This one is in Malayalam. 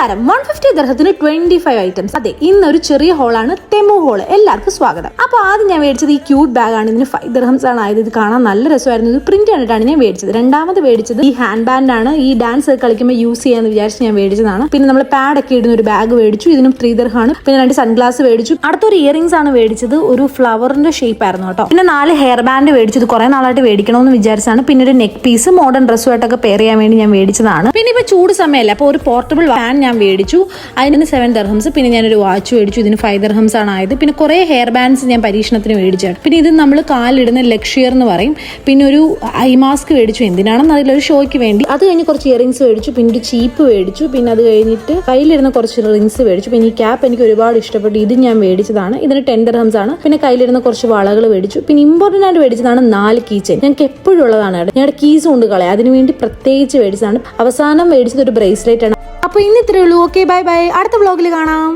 നമസ്കാരം. 150 ദർഹത്തിന് 25 ഐറ്റംസ്. അതെ, ഇന്നൊരു ചെറിയ ഹോളാണ്, ടെമു ഹോള്. എല്ലാവർക്കും സ്വാഗതം. അപ്പോൾ ആദ്യം ഞാൻ മേടിച്ചത് ഈ ക്യൂട്ട് ബാഗാണ്. ഇതിന് 5 ദിർഹംസ് ആണ് ആയത്. ഇത് കാണാൻ നല്ല രസമായിരുന്നു. ഇത് പ്രിന്റ് കണ്ടിട്ടാണ് ഞാൻ മേടിച്ചത്. രണ്ടാമത് മേടിച്ചത് ഈ ഹാൻഡ് ബാൻഡ് ആണ്. ഈ ഡാൻസ് കളിക്കുമ്പോൾ യൂസ് ചെയ്യാന്ന് വിചാരിച്ച് ഞാൻ മേടിച്ചതാണ്. പിന്നെ നമ്മൾ പാഡ് ഒക്കെ ഇടുന്ന ഒരു ബാഗ് മേടിച്ചു. ഇതിനും 3 ദിർഹമാണ്. പിന്നെ 2 സൺഗ്ലാസ് മേടിച്ചു. അടുത്തൊരു ഇയറിംഗ്സ് ആണ് മേടിച്ചത്. ഒരു ഫ്ലവറിന്റെ ഷേപ്പ് ആയിരുന്നു കേട്ടോ. പിന്നെ 4 ഹെയർ ബാൻഡ് മേടിച്ചു. ഇത് കുറെ നാളായിട്ട് മേടിക്കണമെന്ന് വിചാരിച്ചാണ്. പിന്നെ ഒരു നെക്ക് പീസ് മോഡേൺ ഡ്രസ്സുമായിട്ടൊക്കെ പെയർ ചെയ്യാൻ വേണ്ടി ഞാൻ മേടിച്ചതാണ്. പിന്നെ ഇപ്പോൾ ചൂട് സമയമല്ല, അപ്പോൾ ഒരു പോർട്ടബിൾ ഫാൻ ഞാൻ മേടിച്ചു. അതിന് 7 ദിർഹംസ്. പിന്നെ ഞാനൊരു വാച്ച് മേടിച്ചു. ഇതിന് 5 ദിർഹംസ് ആണ് ആയത്. പിന്നെ കുറേ ഹെയർ ബാൻഡ്സ് ഞാൻ പരീക്ഷണത്തിന് മേടിച്ചാണ്. പിന്നെ ഇത് നമ്മൾ കാലിടുന്ന ലക്ഷ്യർ എന്ന് പറയും. പിന്നെ ഒരു ഐ മാസ്ക് മേടിച്ചു. എന്തിനാണെന്ന് അതിലൊരു ഷോയ്ക്ക് വേണ്ടി. അത് കഴിഞ്ഞ് കുറച്ച് ഇയറിംഗ്സ് മേടിച്ചു. പിന്നെ ഒരു ചീപ്പ് മേടിച്ചു. പിന്നെ അത് കഴിഞ്ഞിട്ട് കയ്യിലിടുന്ന കുറച്ച് റിങ്സ് മേടിച്ചു. പിന്നെ ഈ ക്യാപ്പ് എനിക്ക് ഒരുപാട് ഇഷ്ടപ്പെട്ടു. ഇത് ഞാൻ മേടിച്ചതാണ്. ഇതിന് 10 ദിർഹംസ് ആണ്. പിന്നെ കയ്യിലിടുന്ന കുറച്ച് വളകൾ മേടിച്ചു. പിന്നെ ഇമ്പോർട്ടൻ്റ് ആയിട്ട് മേടിച്ചതാണ് 4 കീ ചെയിൻ. ഞങ്ങൾക്ക് എപ്പോഴും ഉള്ളതാണ്. ഞങ്ങളുടെ കീസ് കൊണ്ട് കളയാം. അതിനുവേണ്ടി പ്രത്യേകിച്ച് മേടിച്ചതാണ്. അവസാനം മേടിച്ചത് ഒരു ബ്രേസ്ലെറ്റ് ആണ്. അപ്പോൾ ഇന്ന് ഇത്രയേ ഉള്ളൂ. Okay, bye bye. അടുത്ത വ്ളോഗിൽ കാണാം.